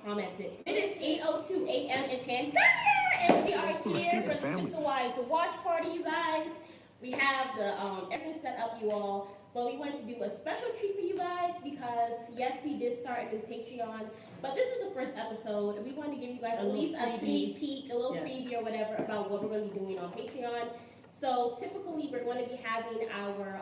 commented. It is 8:02 a.m. in Tanzania, and we are here for the Sister Wives watch party, you guys. We have the everything set up, you all, but we wanted to do a special treat for you guys because yes, we did start a new Patreon, but this is the first episode, and we wanted to give you guys at least a sneak peek, a little freebie or whatever about what we're going to be doing on Patreon. So typically we're going to be having our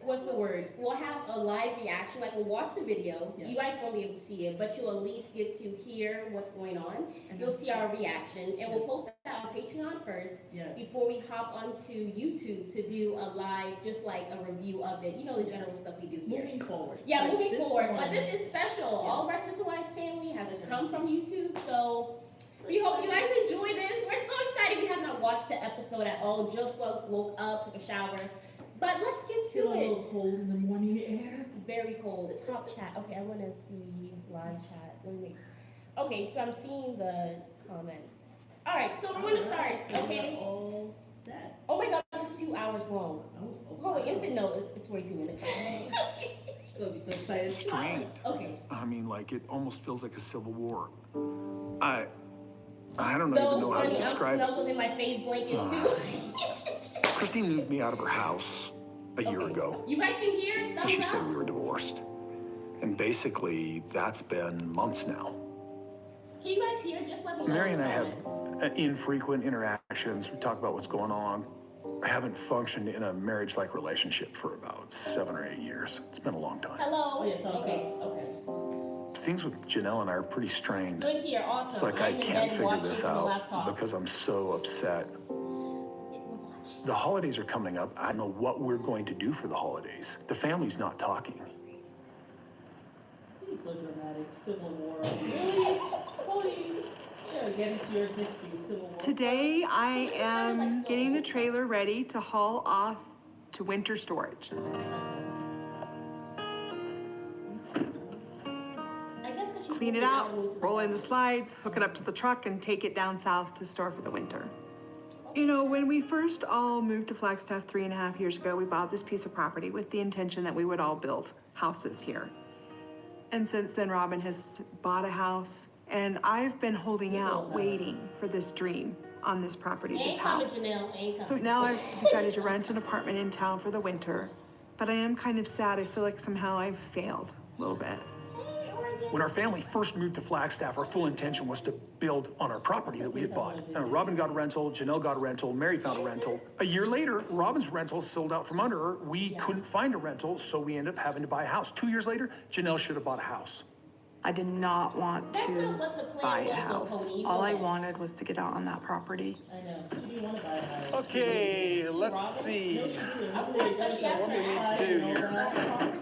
what's the word? We'll have a live reaction, like we'll watch the video. Yes. You guys won't be able to see it, but you'll at least get to hear what's going on. And you'll see our reaction, and we'll post that on Patreon first before we hop onto YouTube to do a live, just like a review of it. You know the general stuff we do here. Moving forward. Yeah, like moving forward. But this is special. Yes. All of our Sister Wives family has come from YouTube, so we hope you guys enjoy this. We're so excited. We have not watched the episode at all. Just woke up, took a shower. But let's get to it. A little cold in the morning air. Very cold. Top chat. Okay, I want to see live chat. Let me. Okay, so I'm seeing the comments. All right, so we're going to start. Okay. All set. Oh my God, this is 2 hours long. Oh wait, is it? No, it's 42 minutes. Gonna be so excited. Strange. Okay. I mean, like, it almost feels like a civil war. I don't even know how to describe it. I'm snuggled in my fave blanket too. Christine moved me out of her house a year ago. You guys can hear? And she said we were divorced. And basically, that's been months now. Can you guys hear? Just let me know. Mary and I have infrequent interactions. We talk about what's going on. I haven't functioned in a marriage-like relationship for about 7 or 8 years. It's been a long time. Hello? Oh, yeah, Okay. Things with Janelle and I are pretty strained. Good here, awesome. It's like I can't figure this out because I'm so upset. The holidays are coming up. I don't know what we're going to do for the holidays. The family's not talking. So dramatic. Civil War. Really? Cody, get into your history, Civil War. Today I am getting the trailer ready to haul off to winter storage. Clean it out, roll in the slides, hook it up to the truck, and take it down south to store for the winter. You know, when we first all moved to Flagstaff 3.5 years ago, we bought this piece of property with the intention that we would all build houses here. And since then, Robin has bought a house, and I've been holding out, waiting for this dream on this property, this house. So now I've decided to rent an apartment in town for the winter, but I am kind of sad. I feel like somehow I've failed a little bit. When our family first moved to Flagstaff, our full intention was to build on our property that we had bought. Robin got a rental, Janelle got a rental, Mary found a rental. A year later, Robin's rental sold out from under her. We couldn't find a rental, so we ended up having to buy a house. 2 years later, Janelle should have bought a house. I did not want to buy a house. All I wanted was to get out on that property. I know. You do want to buy a house. Okay, let's see. What do we do here?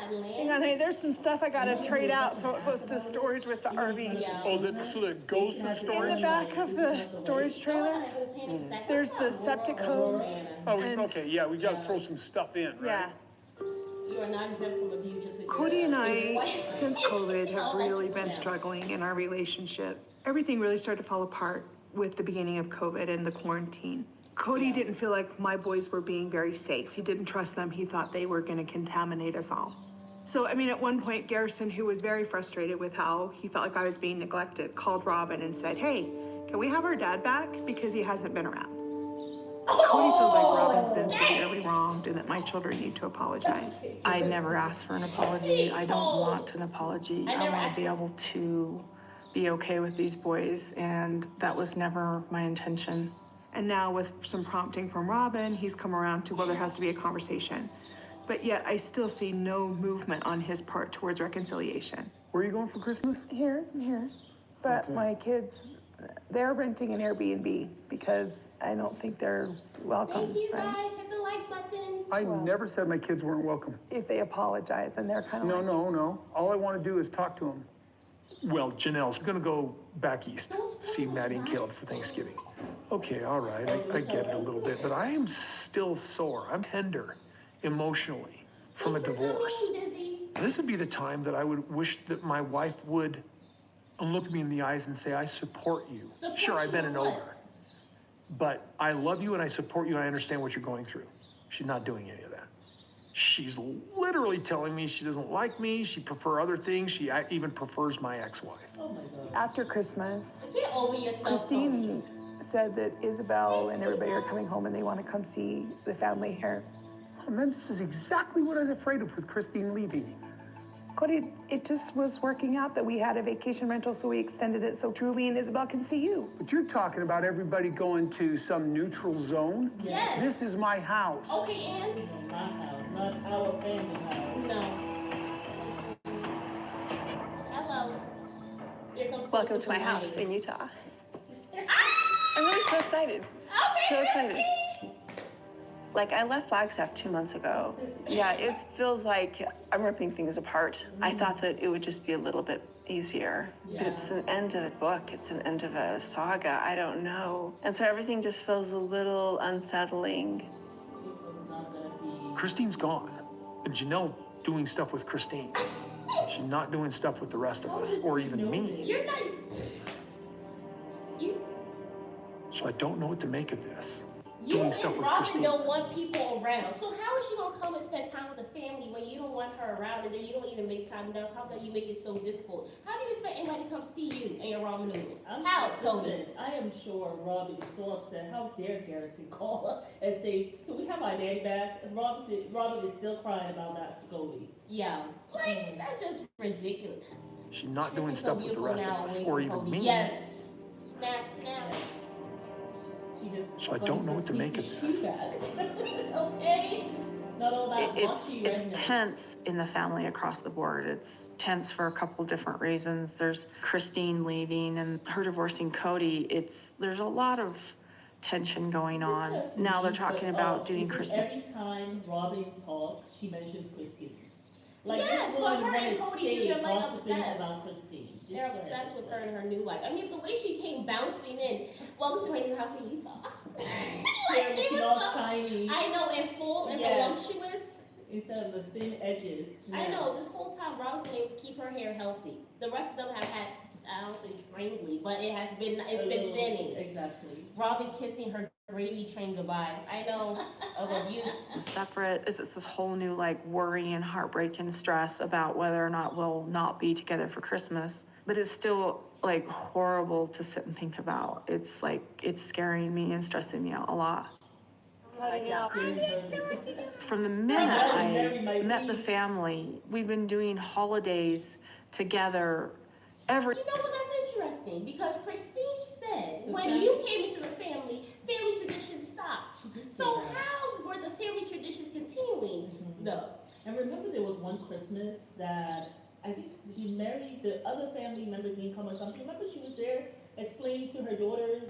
Hang on, hey, there's some stuff I gotta trade out so it goes to storage with the RV. Oh, so that goes to In the storage? back of the storage trailer, there's the septic hose. Oh, okay, yeah, we gotta throw some stuff in, right? Yeah. You are not exempt from abuse just with Cody and I, since COVID, have really been struggling in our relationship. Everything really started to fall apart with the beginning of COVID and the quarantine. Cody didn't feel like my boys were being very safe. He didn't trust them. He thought they were gonna contaminate us all. So, I mean, at one point, Garrison, who was very frustrated with how he felt like I was being neglected, called Robin and said, hey, can we have our dad back? Because he hasn't been around. Cody feels like Robin's been severely wronged and that my children need to apologize. I never asked for an apology. I don't want an apology. I want to be able to be okay with these boys, and that was never my intention. And now with some prompting from Robin, he's come around to, well, there has to be a conversation. But yet I still see no movement on his part towards reconciliation. Where are you going for Christmas? Here. But my kids, they're renting an Airbnb because I don't think they're welcome. Thank you guys, hit the like button. I never said my kids weren't welcome. If they apologize and they're kind of No. All I want to do is talk to them. Well, Janelle's gonna go back east, see Maddie and Caleb for Thanksgiving. Okay, all right, I get it a little bit, but I am still sore. I'm tender emotionally from a divorce. This would be the time that I would wish that my wife would look me in the eyes and say, I support you. Sure, I've been an ogre, but I love you and I support you and I understand what you're going through. She's not doing any of that. She's literally telling me she doesn't like me, she prefers other things, she even prefers my ex-wife. Oh my God. After Christmas, Get over yourself. Christine said that Isabel and everybody are coming home and they want to come see the family here. Oh man, this is exactly what I was afraid of with Christine leaving. Cody, it just was working out that we had a vacation rental, so we extended it so Julie and Isabel can see you. But you're talking about everybody going to some neutral zone? Yes. This is my house. Okay, and? My house, not our family house. No. Hello. Here comes Welcome Cody to my with house the in Utah. Ah! I'm really so excited. Okay, So excited. Christine. Like, I left Flagstaff 2 months ago. Yeah, it feels like I'm ripping things apart. I thought that it would just be a little bit easier. But it's an end of a book. It's an end of a saga. I don't know. And so everything just feels a little unsettling. It was not gonna be. Christine's gone. And Janelle doing stuff with Christine. She's not doing stuff with the rest of us, or even me. You're not. You. So I don't know what to make of this. You Doing stuff and with Robin Christine. don't want people around. So how is she gonna come and spend time with the family when you don't want her around and then you don't even make time? And on top of that, you make it so difficult. How do you expect anybody to come see you and your ramen noodles? How, Cody? Listen, I am sure Robbie was so upset. How dare Garrison call her and say, "Can we have our daddy back?" And Robbie is still crying about that to Cody. Yeah, like that's just ridiculous. She's not This doing is so stuff with the beautiful rest of now us, away or from even Cody. me. Yes. Snap, snap. She just. So I don't know what to make of this. Okay. Not all that It's mushy redness. tense in the family across the board. It's tense for a couple different reasons. There's Christine leaving and her divorcing Cody. There's a lot of tension going on. Just Now they're me, talking but, about doing is it Christmas. Every time Robin talks, she mentions Christine. Like Yes, this but woman her and wanna Cody, stay they're, like, gossiping obsessed. about Christine. Just They're go ahead. obsessed with her and her new life. I mean, the way she came bouncing in. Welcome to my new house in Utah. Yeah, she looking was all so- shiny. I know, and full and Yes. voluptuous. Instead of the thin edges. I Yeah. know, this whole time Robin's been able to keep her hair healthy. The rest of them have had, I don't say strangely, but it's been thinning. Exactly. Robin kissing her gravy train goodbye. I know, of abuse. Separate. It's this whole new like worry and heartbreak and stress about whether or not we'll not be together for Christmas. But it's still like horrible to sit and think about. It's like, it's scaring me and stressing me out a lot. From the minute I met the family, we've been doing holidays together every. You know what, that's interesting, because Christine said, when you came into the family traditions stopped. So how were the family traditions continuing, though? And remember there was one Christmas that I think the other family members didn't come or something. Remember she was there explaining to her daughters,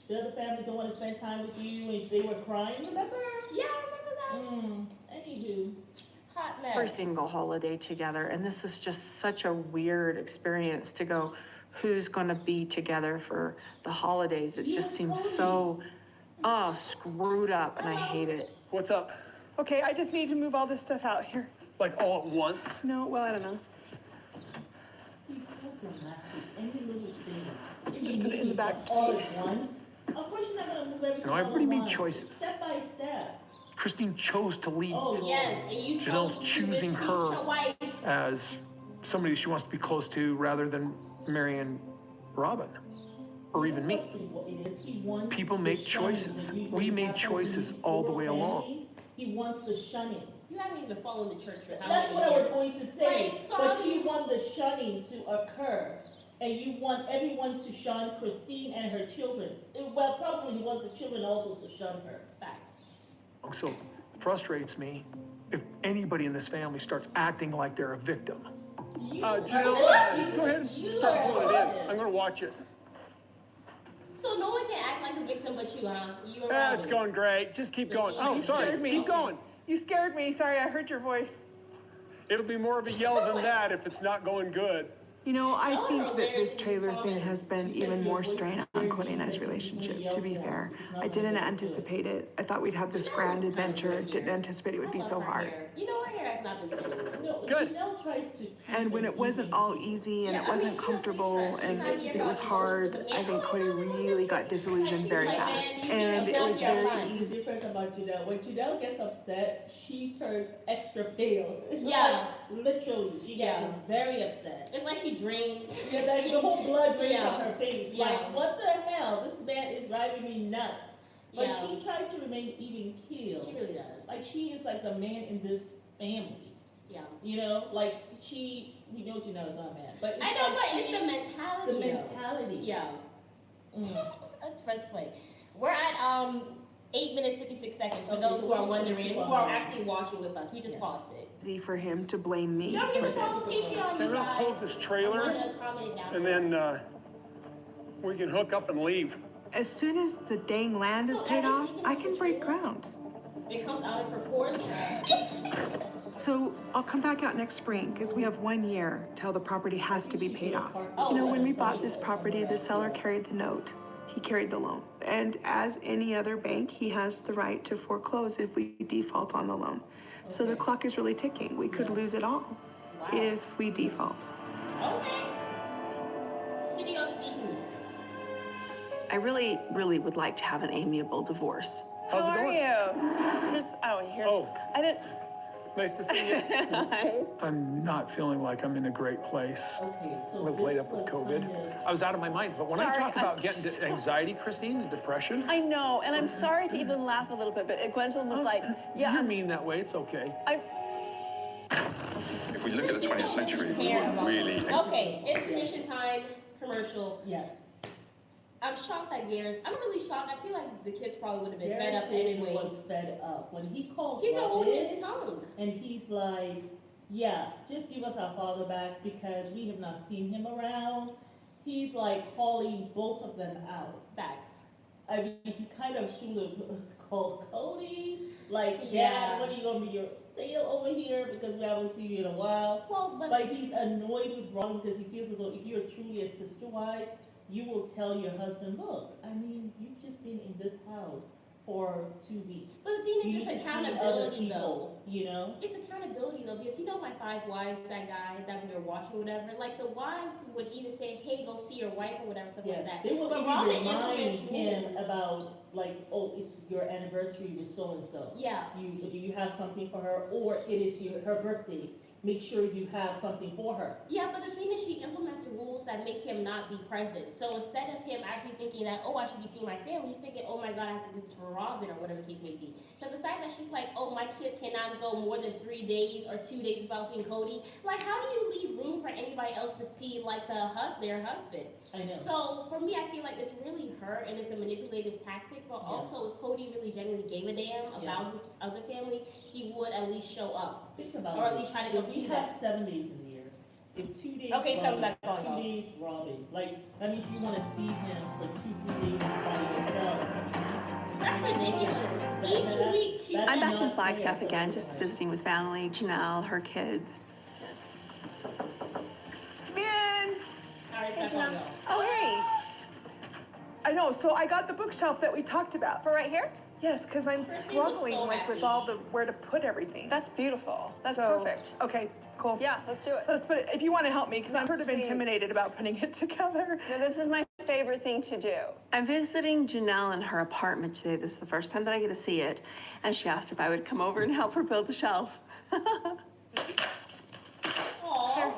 the other families don't want to spend time with you, and they were crying, remember? Yeah, I remember that. Anywho. Hot mess. every single holiday together, and this is just such a weird experience to go, who's gonna be together for the holidays? It just seems so, screwed up, and I hate it. What's up? Okay, I just need to move all this stuff out here. Like all at once? No, well, I don't know. He's so dramatic. Any little thing. If Just you put it need in the back these all seat. at once, of course you're not gonna move everything No, all everybody at made once. choices. Step by step. Christine chose to leave Oh, Yes, and you Janelle's chose to choosing mistreat her. your wife. as somebody she wants to be close to rather than marrying Robin, or even me. People make choices. We made choices all the way along. He wants the shunning. You haven't even followed the church for how That's many what I was years? going to say. Right, so But how you do want the shunning to occur. And you want everyone to shun Christine and her children. Well, probably he wants the children also to shun her. Facts. So it frustrates me if anybody in this family starts acting like they're a victim. Janelle, go ahead and start pulling it in. I'm gonna watch it. So no one can act like a victim but you, huh? You and Ah, it's Robin. going great. Just keep going. Oh, sorry. scared me. Keep going. You scared me. Sorry, I heard your voice. It'll be more of a yell than that if it's not going good. You know, I think that this trailer thing has been even more strain on Cody and I's relationship, to be fair. I didn't anticipate it. I thought we'd have this grand adventure. Didn't anticipate it would be so hard. You know her hair has not been clean. No, Good. Janelle tries to. And when it wasn't all easy and it wasn't comfortable and it was hard, I think Cody really got disillusioned very fast. And it was very easy. The difference about Janelle, when Janelle gets upset, she turns extra pale. Yeah. Like, literally, she gets very upset. It's like she drinks. Yeah, like the whole blood drains from her face. Yeah. Like, what the hell? This man is driving me nuts. But Yeah. she tries to remain even keel. She really does. Like, she is like the man in this family. Yeah. You know, like we know Janelle's not a man, but it's I know, like but it's the mentality. the though. mentality. Yeah. Mm. Let's press play. We're at 8 minutes 56 seconds. For Okay, those so who are what's wondering, the who people are on? actually watching with us, we just paused it. Easy for him to blame me Don't for forget to follow this. Patreon, you Okay, we're gonna guys. close this I'm trailer gonna comment it down and below. then, we can hook up and leave. As soon as the dang land is paid off, I can break ground. It comes out of her pores. So I'll come back out next spring because we have 1 year till the property has to be paid off. Oh, You know, when we bought this property, the seller carried the note. He carried the loan. And as any other bank, he has the right to foreclose if we default on the loan. So the clock is really ticking. We could lose it all if we default. Okay. City of Eaton. I really, really would like to have an amiable divorce. How's How it going? are you? Here's. Oh. I didn't. Nice to see you. Hi. I'm not feeling like I'm in a great place. Okay, so I was this laid up with was COVID. kind of- I was out of my mind. But when I Sorry, talk about I'm getting to anxiety, Christine, and depression, I know, and I'm sorry to even laugh a little bit, but Gwendolyn was like, "Yeah, you're mean that way. It's okay. If we look at the 20th century, we were really Okay, intermission time, commercial. Yes. I'm shocked at Garris. I'm really shocked. I feel like the kids probably would have been fed up Garrison anyway. was fed up when he called He's holding his Robin, tongue. and he's like, "Yeah, just give us our father back because we have not seen him around." He's like calling both of them out. Facts. I mean, he kind of should have called Cody, like, Yeah. "Dad, when are you gonna be your tail over here because we haven't seen you in a while?" Well, but Like, he's annoyed with Robin because he feels as though if you're truly a sister wife, you will tell your husband, "Look, I mean, you've just been in this house for 2 weeks. But the thing You is, need it's to see other accountability though. people, you know?" It's accountability though, because you know my 5 wives, that guy that we were watching or whatever, like the wives would even say, "Hey, go see your wife," or whatever, stuff like Yes, that. they will But even Robin remind implements him rules. about, like, "Oh, it's your anniversary with so-and-so. Yeah. Do you have something for her? Or it is her birthday. Make sure you have something for her." Yeah, but the thing is, she implements rules that make him not be present. So instead of him actually thinking that, "Oh, I should be seeing my family," he's thinking, "Oh my God, I have to do this for Robin," or whatever the case may be. Because the fact that she's like, "Oh, my kids cannot go more than 3 days or 2 days without seeing Cody," like, how do you leave room for anybody else to see, like, their husband? I know. So for me, I feel like it's really her and it's a manipulative tactic, but also if Cody really genuinely gave a damn about his other family, he would at least show up. Think about Or at it. least try to come If see we them. have 7 days in the year, if 2 days Okay, Robin, come back on, 2 y'all. days Robin, like, that means you wanna see him for 2-3 days by yourself. That's ridiculous. Each week, she's I'm back in not Flagstaff fair. again, just visiting with family, Janelle, her kids. Come in. All right, that's on y'all. Oh, hey, I know, so I got the bookshelf that we talked about. for right here? Yes, because I'm Christine was struggling so like with happy. all the where to put everything. That's beautiful. That's So- perfect. Okay, cool. Yeah, let's do it. Let's put it, if you want to help me, because I'm sort of Please. intimidated about putting it together. Now, this is my favorite thing to do. I'm visiting Janelle in her apartment today. This is the first time that I get to see it. And she asked if I would come over and help her build the shelf. Aw.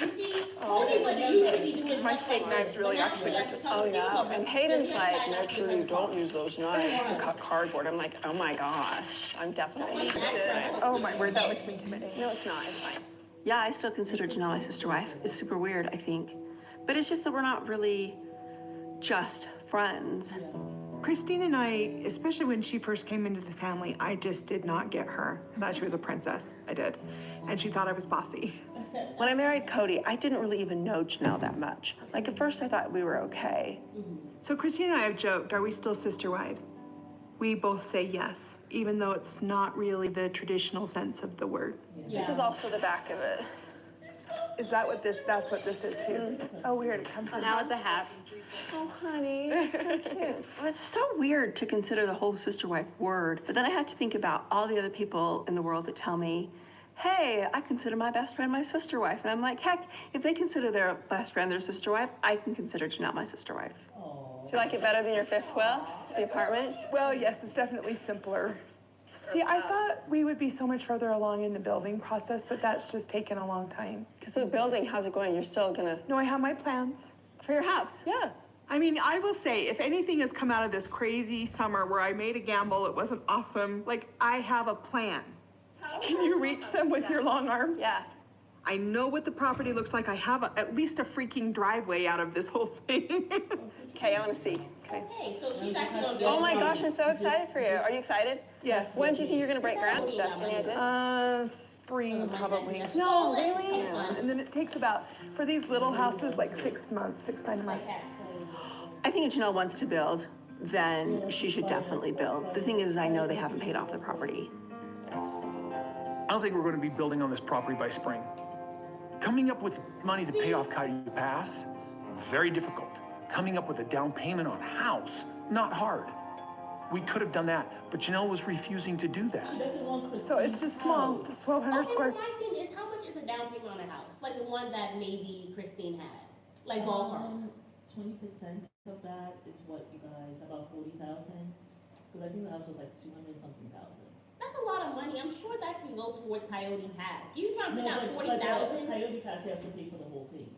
You see, Cody would usually do his My stuff steak like knives this, really but now actually she are has to just- come Oh, see yeah. him. And Hayden's Because like, he has make to sure have you to don't use those knives to cut cardboard. I'm like, oh my gosh, I'm definitely going to do it. Oh my word, that looks intimidating. No, it's not. It's fine. Yeah, I still consider Janelle my sister wife. It's super weird, I think. But it's just that we're not really just friends. Christine and I, especially when she first came into the family, I just did not get her. I thought she was a princess. I did. And she thought I was bossy. When I married Cody, I didn't really even know Janelle that much. Like, at first I thought we were okay. So Christine and I have joked, are we still sister wives? We both say yes, even though it's not really the traditional sense of the word. This is also the back of it. Is that what that's what this is too? Oh, weird, it comes in. Now it's a hat. Oh, honey, it's so cute. It was so weird to consider the whole sister wife word, but then I had to think about all the other people in the world that tell me hey, I consider my best friend my sister wife. And I'm like, heck, if they consider their best friend their sister wife, I can consider Janelle my sister wife. Do you like it better than your fifth will, the apartment? Well, yes, it's definitely simpler. See, I thought we would be so much further along in the building process, but that's just taken a long time. Because the building, how's it going? You're still gonna... No, I have my plans. For your house? Yeah. I mean, I will say, if anything has come out of this crazy summer where I made a gamble, it wasn't awesome, like, I have a plan. Can you reach them with your long arms? Yeah. I know what the property looks like. I have at least a freaking driveway out of this whole thing. Okay, I want to see. Okay. Okay, so you guys don't Oh my gosh, I'm so excited for you. Are you excited? Yes. When do you think you're gonna break ground, Steph? Any ideas? Spring probably. No, really? Yeah. And then it takes about, for these little houses, like 6 months, 9 months. I think if Janelle wants to build, then she should definitely build. The thing is, I know they haven't paid off the property. I don't think we're going to be building on this property by spring. Coming up with money to pay off Coyote Pass, very difficult. Coming up with a down payment on a house, not hard. We could have done that, but Janelle was refusing to do that. She doesn't want Christine. So it's just small, house. just 1,200 Okay, square. but my thing is, how much is a down payment on a house? Like the one that maybe Christine had? Like ballpark? 20% of that is what you guys, about 40,000? Because I think the house was like 200-something thousand. That's a lot of money. I'm sure that can go towards Coyote Pass. You trying to put No, out but 40,000? Coyote Pass, he has to pay for the whole thing.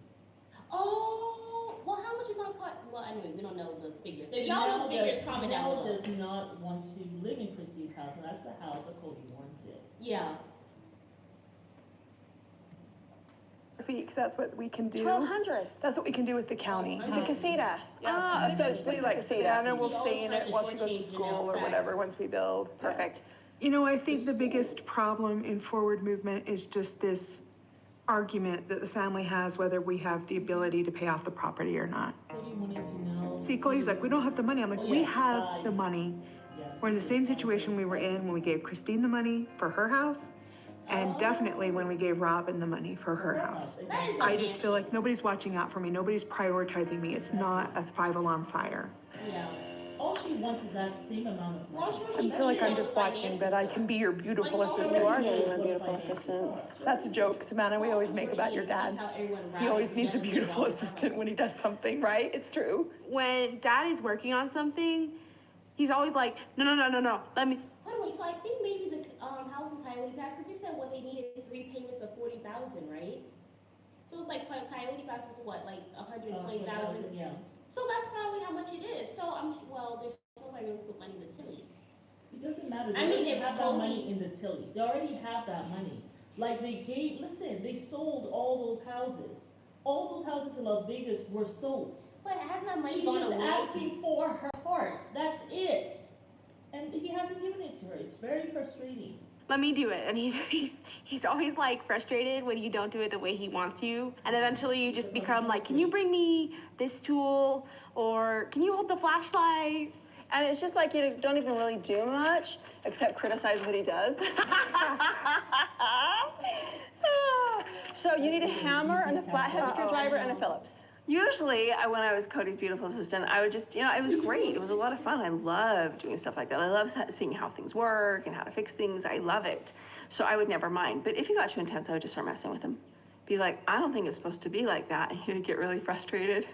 Oh, well, how much is on cut? Well, anyway, we don't know the figures. If y'all know the figures, comment down Janelle below. does not want to live in Christie's house, and that's the house that Cody wanted. Yeah. Because that's what we can do. 1,200. That's what we can do with the county. It's a casita. Yeah, so essentially this is like a casita. Savannah will stay in it while she goes to school or whatever once we build. Perfect. You know, I think the biggest problem in forward movement is just this argument that the family has whether we have the ability to pay off the property or not. Cody wanted to know. See, Cody's like, we don't have the money. I'm like, we have the money. Yeah. We're in the same situation we were in when we gave Christine the money for her house, and definitely when we gave Robin the money for her house. That is I just feel like nobody's watching out for me. Nobody's prioritizing me. It's not a 5-alarm fire. Yeah. All she wants is that same amount of Well, money. I'm sure I she feel like I'm knows just watching, but I can be your beautiful Like, assistant. You are getting a beautiful assistant. That's a joke, Savannah. We always make about your dad. He always needs a beautiful assistant when he does something, right? It's true. When dad is working on something, he's always like, no, let me. Hold on, wait, so I think maybe the house in Coyote Pass, because they said what they needed 3 payments of 40,000, right? So it's like Coyote Pass is what, like 120,000? Yeah. So that's probably how much it is. So well, there's nobody really to put money in the Tilly. It doesn't matter. They I mean, already if have that Cody- money in the Tilly. They already have that money. Like listen, they sold all those houses. All those houses in Las Vegas were sold. But has that money She's gone just away? asking for her heart. That's it. And he hasn't given it to her. It's very frustrating. Let me do it. And he's always like frustrated when you don't do it the way he wants you. And eventually you just become like, can you bring me this tool? Or can you hold the flashlight? And it's just like you don't even really do much except criticize what he does. So you need a hammer and a flathead screwdriver and a Phillips. Usually, when I was Cody's beautiful assistant, I would just, it was great. It was a lot of fun. I love doing stuff like that. I love seeing how things work and how to fix things. I love it. So I would never mind. But if he got too intense, I would just start messing with him. Be like, I don't think it's supposed to be like that. And he would get really frustrated.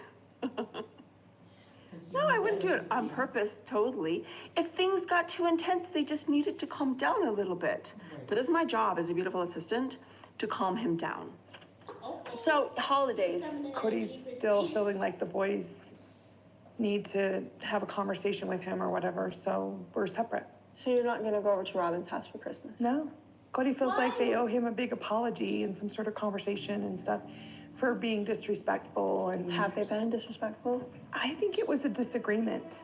No, I wouldn't do it on purpose, totally. If things got too intense, they just needed to calm down a little bit. That is my job as a beautiful assistant, to calm him down. So, holidays. Cody's still feeling like the boys need to have a conversation with him or whatever, so we're separate. So you're not gonna go over to Robin's house for Christmas? No. Cody feels like they owe him a big apology and some sort of conversation and stuff for being disrespectful and... Have they been disrespectful? I think it was a disagreement.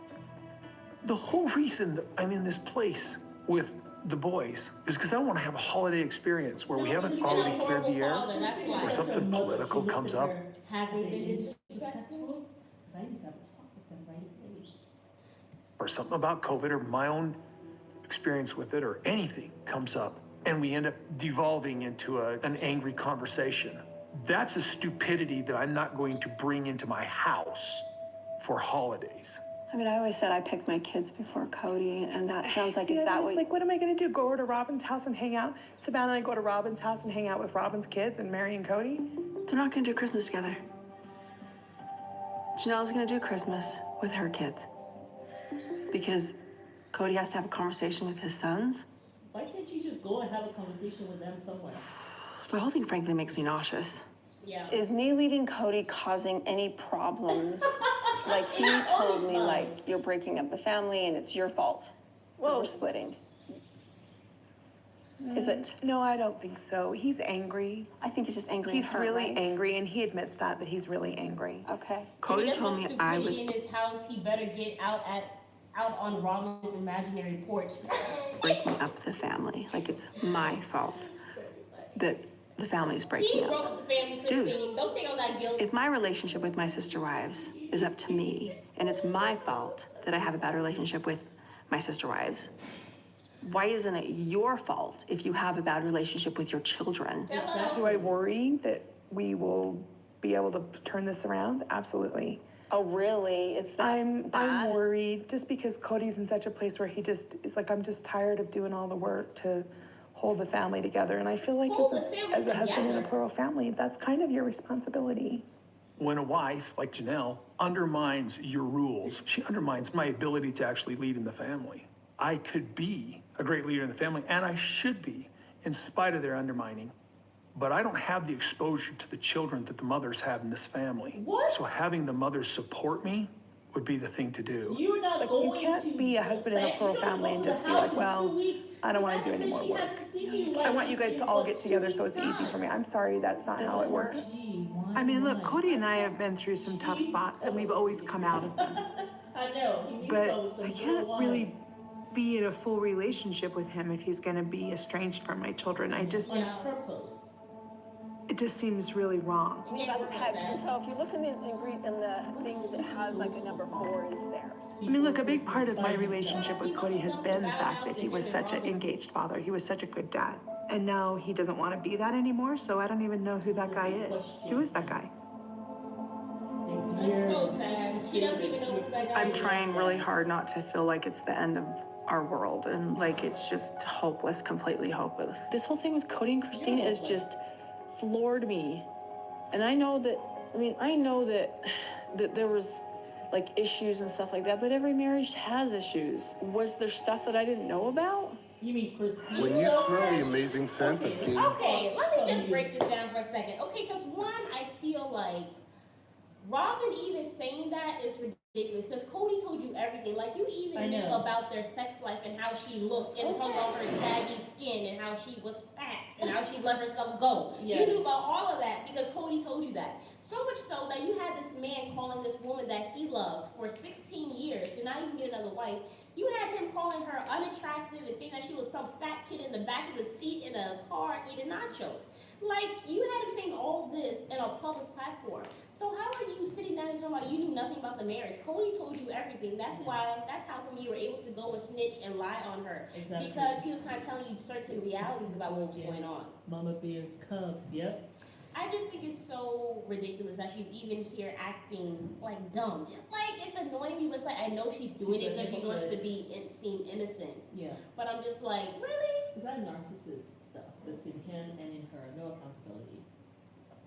The whole reason that I'm in this place with the boys is because I want to have a holiday experience where we haven't already cleared the air, or something political comes up. Have they been disrespectful? Because I need to have a talk with them right away. Or something about COVID or my own experience with it or anything comes up and we end up devolving into an angry conversation. That's a stupidity that I'm not going to bring into my house for holidays. I mean, I always said I picked my kids before Cody, and that sounds like, is that it's like, what am I gonna do? Go over to Robin's house and hang out? Savannah and I go to Robin's house and hang out with Robin's kids and Mary and Cody? They're not gonna do Christmas together. Janelle's gonna do Christmas with her kids. Because Cody has to have a conversation with his sons. Why can't you just go and have a conversation with them somewhere? The whole thing, frankly, makes me nauseous. Yeah. Is me leaving Cody causing any problems? Like, he told me, like, you're breaking up the family and it's your fault. Well, we're splitting. Is it? No, I don't think so. He's angry. I think he's just angry. He's at her, really right? angry, and he admits that he's really angry. Okay. Cody told me I was in his house. He better get out on Robin's imaginary porch. Breaking up the family. Like, it's my fault that the family's breaking He up. broke up the family, Christine. Don't take all that guilt. If my relationship with my sister wives is up to me, and it's my fault that I have a bad relationship with my sister wives, why isn't it your fault if you have a bad relationship with your children? Do I worry that we will be able to turn this around? Absolutely. Oh, really? It's that I'm bad? worried just because Cody's in such a place where he just is like, I'm just tired of doing all the work to hold the family together. And I feel like as a husband in a plural family, that's kind of your responsibility. When a wife, like Janelle, undermines your rules, she undermines my ability to actually lead in the family. I could be a great leader in the family, and I should be, in spite of their undermining. But I don't have the exposure to the children that the mothers have in this family. What? So having the mothers support me would be the thing to do. You're not Like, going you can't be a husband in a plural family and just be like, well, I don't want to do any more work. I want you guys to all get together so it's easy for me. I'm sorry, that's not how it works. I mean, look, Cody and I have been through some tough spots, and we've always come out of them. I know. But I can't really be in a full relationship with him if he's gonna be estranged from my children. On purpose. It just seems really wrong. You mean about the pegs? And so if you look in the things, it has like a number 4 is there. I mean, look, a big part of my relationship with Cody has been the fact that he was such an engaged father. He was such a good dad. And now he doesn't want to be that anymore, so I don't even know who that guy is. Who is that guy? It's so sad. She doesn't even know who that guy I'm is. trying really hard not to feel like it's the end of our world and like it's just hopeless, completely hopeless. This whole thing with Cody and Christina is just floored me. And I know that there was like issues and stuff like that, but every marriage has issues. Was there stuff that I didn't know about? You mean Christina? When you smell the amazing scent of game. Okay, let me just break this down for a second. Okay, because one, I feel like Robin even saying that is ridiculous because Cody told you everything. Like, you even knew about their sex life and how she looked and hung on her saggy skin and how she was fat and how she let herself go. Yes. You knew about all of that because Cody told you that. So much so that you had this man calling this woman that he loved for 16 years, did not even get another wife. You had him calling her unattractive and saying that she was some fat kid in the back of the seat in a car eating nachos. Like, you had him saying all this in a public platform. So how are you sitting down and talking about you knew nothing about the marriage? Cody told you everything. That's how come you were able to go and snitch and lie on her. Exactly. Because he was kind of telling you certain realities about what was going on. Mama Bear's cubs, yep. I just think it's so ridiculous that she's even here acting like dumb. Like, it's annoying me, but it's like, I know she's doing it because she wants to seem innocent. Yeah. But I'm just like, really? Is that narcissist stuff that's in him and in her? No accountability.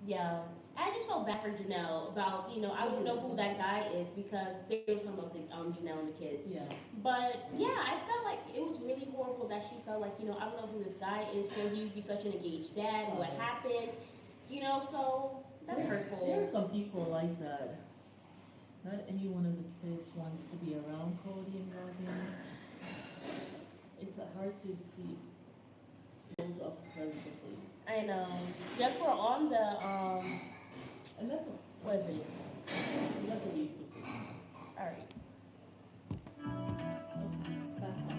Yeah. I just felt bad for Janelle about, I don't know who that guy is because they were talking about the, Janelle and the kids. Yeah. But yeah, I felt like it was really horrible that she felt like, I don't know who this guy is. So he used to be such an engaged dad. What happened? So that's hurtful. There are some people like that. Not any one of the kids wants to be around Cody and Robin. It's hard to see those up perfectly. I know. Yes, we're on the And that's what is it? that's a beautiful thing. All right. Back on.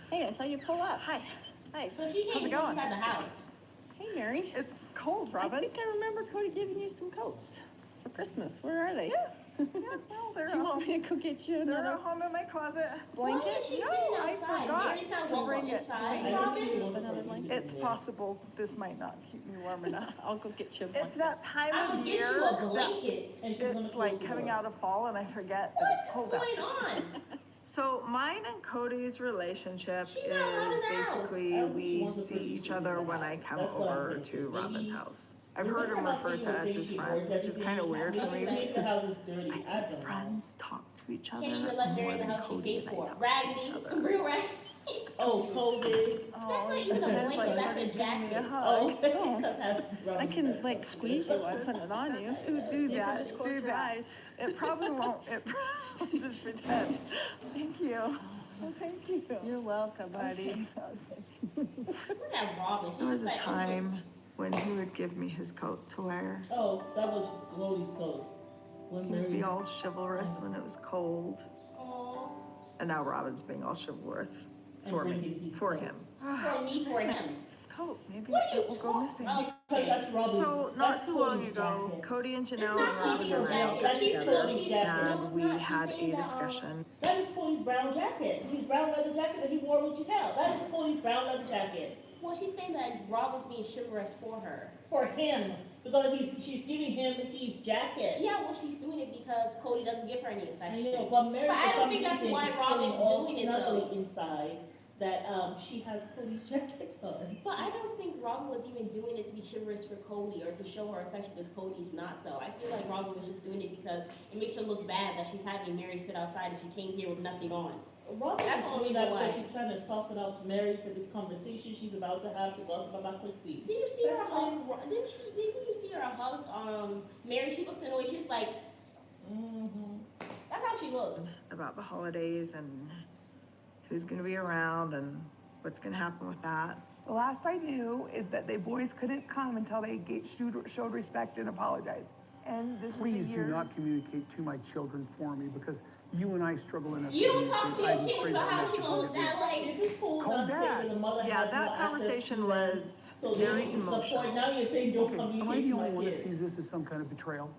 Hey, I saw you pull up. Hi. Hi. So she How's came it going? inside the house. Hey, Mary. It's cold, I Robin. think I remember Cody giving you some coats for Christmas. Where are they? Yeah, Well, they're Do you want me to go get you they're another at home in my closet. blanket? She's No, sitting I outside. forgot Mary's not to welcome bring it to inside. the Robin? Another blanket? It's possible this might not keep me warm enough. I'll go get you a It's blanket. that time I'm of gonna get year. you a blanket. And she's gonna It's close like the coming door. out of fall and I forget that What it's is cold going outside. on? So mine and Cody's relationship She's not allowed is in the house. basically I don't think she we wants to see put each you in other the when I house. come That's what I'm over thinking. to Maybe- Robin's house. I've heard Remember him how refer Katie to was us saying as she friends, avoids which is kind of everything? weird for me Maybe the because house is dirty. I I don't think know. friends talk to each other Can't even let more Mary in the than house she Cody paid and I for. talk to Raggedy, each other. real raggedy. Oh, COVID. That's not even a it's blanket, like that's Cody's a giving me a jacket. hug. Oh. I can like squeeze you while I put it on you. Do You can that, just do close your that. eyes. It probably won't, just pretend. Thank you. Thank you. You're welcome, buddy. Look at Robin. There was a like, time when he would give me his coat to wear. Oh, that was Cody's coat. When He would be Mary's. all chivalrous when it was cold. "Aw, And now Robin's being all chivalrous And for bringing me, his for coat. him. for me, for him. Coat, maybe What are you it will go missing. talking Because that's Robin. So not That's too long Cody's ago, jacket. Cody and It's Janelle not and Robin Cody's and I jacket. got She's together Cody's jacket. No, and it's we not. She's had saying a that, discussion. That is Cody's brown jacket. His brown leather jacket that he wore with Janelle. That is Cody's brown leather jacket. Well, she's saying that Robin's being chivalrous for her. For him. Because she's giving him his jacket. Yeah, well, she's doing it because Cody doesn't give her any I affection. know, but Mary, But I for don't some think that's reason, why is Robin's feeling all doing it, snuggly though. inside that she has Cody's jacket on. But I don't think Robin was even doing it to be chivalrous for Cody or to show her affection because Cody's not, though. I feel like Robin was just doing it because it makes her look bad that she's having Mary sit outside and she came here with nothing on. Robin That's is the only doing that reason because why. she's trying to soften up Mary for this conversation she's about to have to gossip about Christine. Did you see her That's hug? Didn't you see her hug? Mary, she looked annoyed. She was like, that's how she looked. About the holidays and who's gonna be around and what's gonna happen with that. The last I knew is that they boys couldn't come until they showed respect and apologized. And this Please is a do year. not communicate to my children for me because you and I struggle enough You to don't talk to communicate. your I'm kids, afraid so that how message she will knows get that? lost. Like, If it's cool Call enough to say Dad. that the mother Yeah, has that more access conversation to them, was so very they need support. emotional. Now you're saying don't Okay, am I communicate the to only my one that kids. sees this as some kind of betrayal?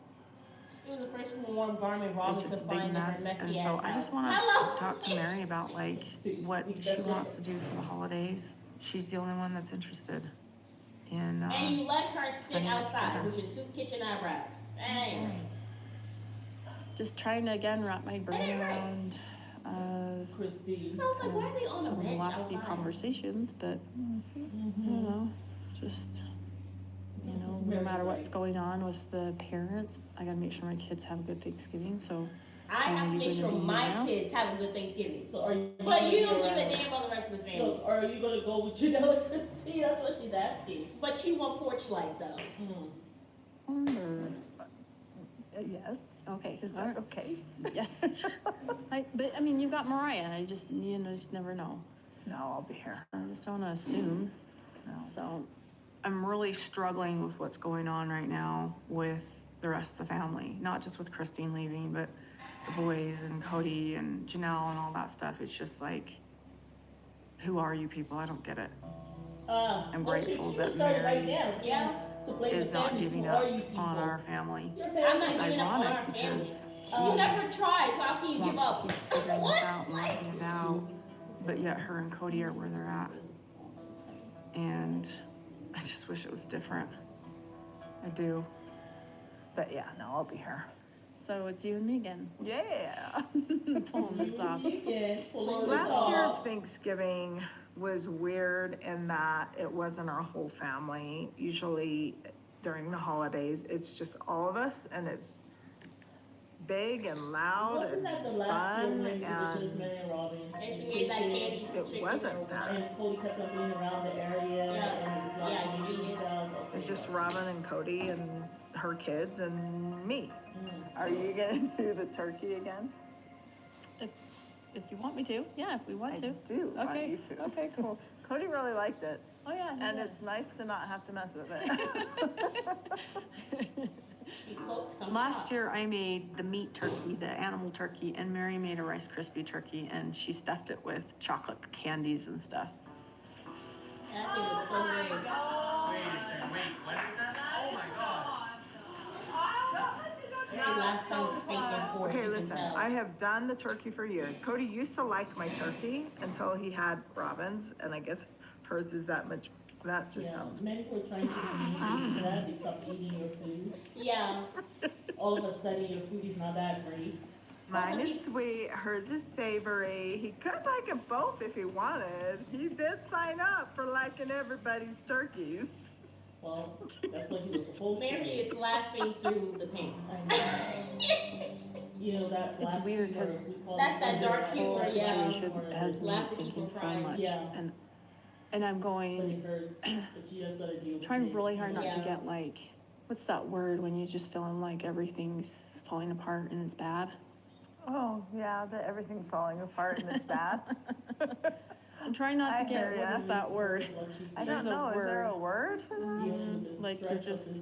it was the first warm garment It's Robin just a could big find in her mess, messy and ass so I just house. want to Hello. talk to Mary about like what she wants to do for the holidays. She's the only one that's interested in. And you let her sit spending it outside together. with your soup kitchen eyebrows. Dang. Just trying to again wrap my brain ain't right. around Christine. I was like, why are they on some the of the bench last few outside? conversations, but I don't know, just no Mary's matter what's right. going on with the parents, I gotta make sure my kids have a good Thanksgiving. So I have to you make gonna sure be my here now? kids have a good Thanksgiving. So are you? But you don't gonna give be a damn about the rest of the family. Look, are you gonna go with Janelle and Christine? That's what she's asking. But you want porch light though. Yes. Okay, Is all that right. okay? Yes. But I mean, you've got Mariah. I just just never know. No, I'll be here. I just don't want to assume. No. So I'm really struggling with what's going on right now with the rest of the family, not just with Christine leaving, but the boys and Cody and Janelle and all that stuff. It's just like, who are you people? I don't get it. I'm grateful that Mary Yeah. To blame is the not family. giving Who up are you on people? our family. Your I'm family. not It's giving up on our ironic family. because You never tried, so how can you give wants to up? keep figuring this What? out and working it out, but yet her and Cody are where they're at. And I just wish it was different. I do. But yeah, no, I'll be here. so it's you and me again. Yeah. Pulling this off. Last year's Thanksgiving was weird in that it wasn't our whole family. Usually during the holidays, it's just all of us and it's big and loud Wasn't and that the last year fun when it was just and Mary and Robin? And she made that candy it chicken wasn't or that. whatever. And Cody kept on being around the area and not Yeah, you being seen it. himself. it's just Robin and Cody and her kids and me. Mm. Are you gonna do the turkey again? If you want me to, yeah, if we want to. I do want Okay. you to. Okay, cool. Cody really liked it. Oh yeah. And yeah. it's nice to not have to mess with it. She cooked some Last sauce. year I made the meat turkey, the animal turkey, and Mary made a Rice Krispie turkey, and she stuffed it with chocolate candies and stuff. That thing was so good. Maybe last time was fake and I have done the turkey for years. Cody used to like my turkey until he had Robin's, and I guess hers is that much. That just sounds. Many people are trying to eat that. They stop eating your food. Yeah. All of a sudden, your food is not that great. Mine is sweet, hers is savory. He could like it both if he wanted. He did sign up for liking everybody's turkeys. Well, that's what he was supposed to Mary say. is laughing through the pain. I know. You know that. It's black weird humor, 'cause we call That's it that just dark humor, whole yeah. situation has me Laugh to keep thinking from so crying. much, Yeah. and I'm But going, it hurts, but you just gotta deal with trying it. really hard not to Yeah. get like, what's that word when you just feeling like everything's falling apart and it's bad? Oh, yeah, that everything's falling apart and it's bad. I'm trying not I to get, hear what ya. is that word? I There's don't a know, is there a word. word for that? Like you're just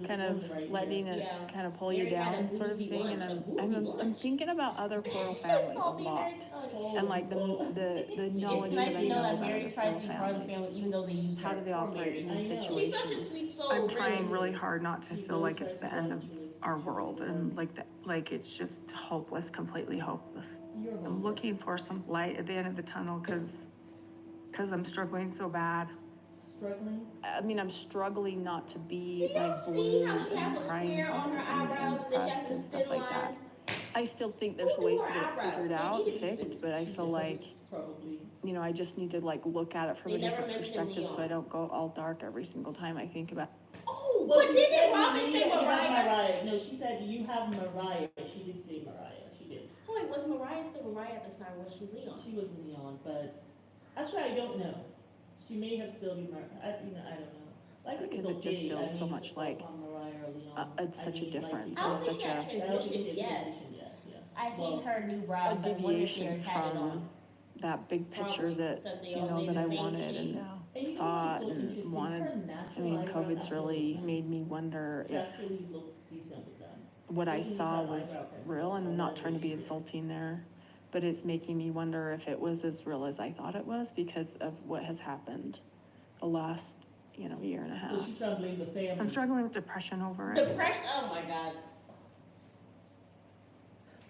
kind of letting it Yeah. kind of pull you Mary had a down sort of boozy thing, lunch, and a boozy I'm lunch. thinking about other plural It's families a called being lot. married to Cody. And like the knowledge It's that nice I to know know that about Mary other tries plural to be part of the families. family, even though they use How her do they for operate Mary. in these She's such a situations? sweet soul. I'm trying really really is. hard not to feel like it's the end of our world and like it's just hopeless, completely hopeless. I'm looking for some light at the end of the tunnel because I'm struggling so bad. Struggling? I mean, I'm struggling not to be Do you like see blue how she has and a crying square on her constantly eyebrows and and then she has depressed this and stuff thin like that. line? I still think there's Who ways do to her get it eyebrows? figured They out, need to be fixed, fixed. but I feel like, Probably. you know, I just need to like look at it from They a never different mentioned perspective so I Leon. don't go all dark every single time I think about. Oh, Well, but she didn't said Robin you say have Mariah? Mariah. No, she said you have Mariah. She did say Mariah. She did. Oh, wait, was Mariah still Mariah at this time? Was she Leon? She was Leon, but actually I don't know. She may have still been Mariah. I don't know. Like, Because it just feels so much like it's such a difference I don't and think such she had a transitioned yet. I hate her new a brows. like, one deviation hair tatted from on. that big picture Probably, that, because they you all know, made that the I same wanted shape. and saw it and wanted. I mean, COVID's really made me wonder if Actually looks decent with them. what I Maybe you saw have was eyebrow pencil real, and I'm or not trying to be foundation. insulting there, but it's making me wonder if it was as real as I thought it was because of what has happened the last, you know, year and a half. So she's trying to blame the family. I'm struggling with depression over it. Depression, oh my God.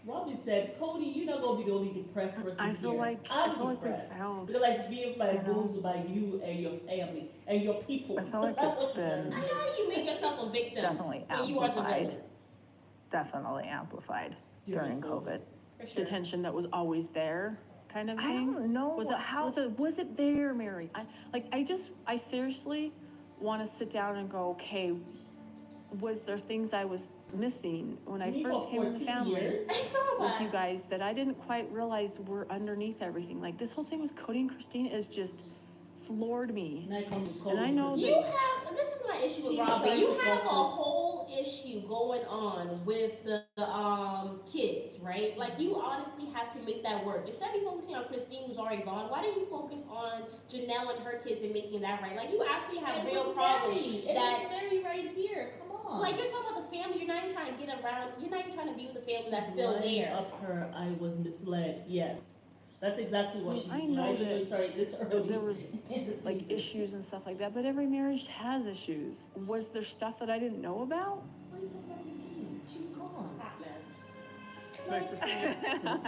Robbie said, Cody, you're not gonna be the only depressed person I feel here. like I'm I feel like we depressed. failed. Because like being by You know? bulls by you and your family and your people. I feel like it's been How do you make yourself a victim? definitely when you are the amplified. villain? Definitely amplified during COVID. For sure. Detention that was always there, kind of I thing. don't know Was it how. was it there, Mary? I seriously want to sit down and go, okay, was there things I was missing when I Me first for came in the 14 family years? with you guys that I didn't quite realize were underneath everything? Like this whole thing with Cody and Christine is just floored me. And I come to And I know You have, this is my issue with She's Robin. trying You to have a gossip. whole issue going on with the kids, right? Like you honestly have to make that work. Instead of focusing on Christine who's already gone, why don't you focus on Janelle and her kids and making that right? Like you actually have real problems that Mary right here. Come on. like you're talking about the family, you're not even trying to get around, you're not even trying to be with the family that's She's still lining there. Up her, I was misled. Yes, that's exactly what she's I doing. know I didn't that start this early. there was, in the like season. issues and stuff like that, but every marriage has issues. Was there stuff that I didn't know about? What are you talking about? She's gone. Hot mess. Nice to see you.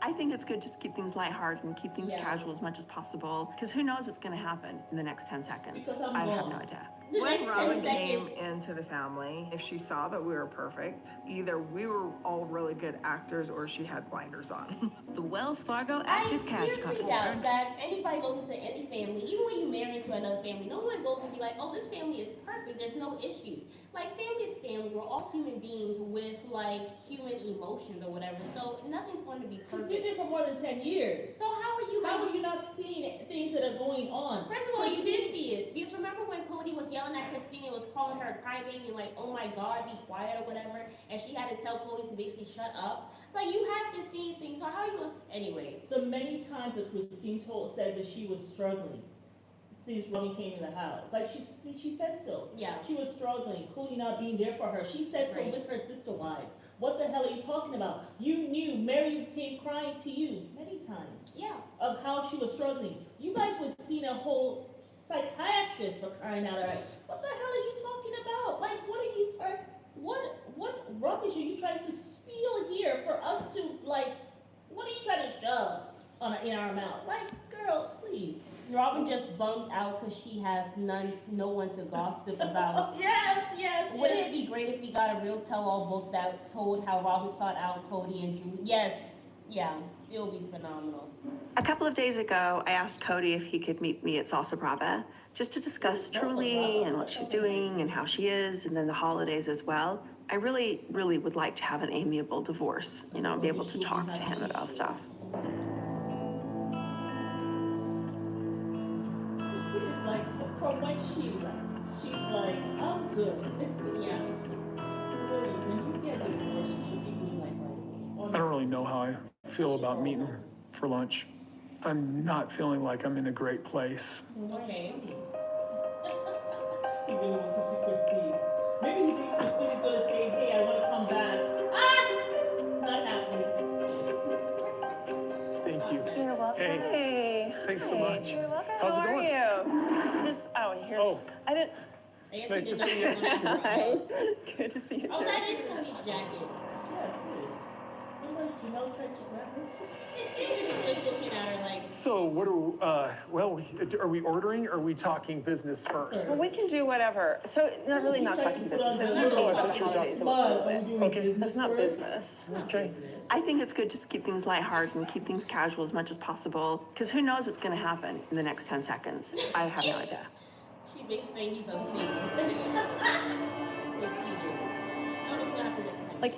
I think it's good just to keep things lighthearted and keep things Yeah. casual as much as possible. Because who knows what's going to happen in the next 10 seconds? Because I'm I have gone. no idea. The When next 10 Robin came seconds. into the family, if she saw that we were perfect, either we were all really good actors or she had blinders on. The Wells Fargo I Active Cash seriously Card. doubt that anybody goes into any family, even when you marry into another family, no one goes and be like, oh, this family is perfect, there's no issues. Like, family is family, we're all human beings with, like, human emotions or whatever, so nothing's going to be She's been perfect. there for more than 10 years. So how are you How are you not seeing things that are going on? First of all, you did see it. Because remember when Cody was yelling at Christine and was calling her a crybaby, like, oh my God, be quiet or whatever, and she had to tell Cody to basically shut up? Like, you have been seeing things, so how are you going to, anyway. The many times that Christine said that she was struggling since Robin came in the house. Like, she said so. Yeah. She was struggling, Cody not being there for her. She said so Right. with her sister wives. What the hell are you talking about? You knew Mary came crying to you many times Yeah. of how she was struggling. You guys were seeing a whole psychiatrist for crying out loud. What the hell are you talking about? Like, what are you what rubbish are you trying to spill here for us to, like, what are you trying to shove in our mouth? Like, girl, please. Robin just bumped out because she has no one to gossip about. Yes. Wouldn't it be great if we got a real tell-all book that told how Robin sought out Cody and Drew? Yes, yeah, it'll be phenomenal. A couple of days ago, I asked Cody if he could meet me at Salsa Brava, just to discuss Truly and what she's doing and how she is, and then the holidays as well. I really, really would like to have an amiable divorce, you know, be able to talk to him about stuff. Christina's like, from when she left, she's like, I'm good. Yeah. When you get a divorce, you should be doing like right away. I don't really know how I feel about meeting for lunch. I'm not feeling like I'm in a great place. Okay. He really wants to see Christine. Maybe he thinks Christine is gonna say, hey, I wanna come back. Not happening. Thank you. You're welcome. Hey. Thanks so much. You're welcome. How's it going? How are you? Oh. I didn't. Nice to see you. Hi. Good to see you too. Oh, that is Cody's jacket. Yes, it is. Remember Janelle tried to grab it? Just looking at her like. So what are we ordering or are we talking business first? Well, we can do whatever. So, not really not talking business. I just want to talk about the holidays a little bit. Okay. That's not business. Okay. I think it's good just to keep things lighthearted and keep things casual as much as possible. Because who knows what's going to happen in the next 10 seconds? I have no idea. She makes things so sweet. Like,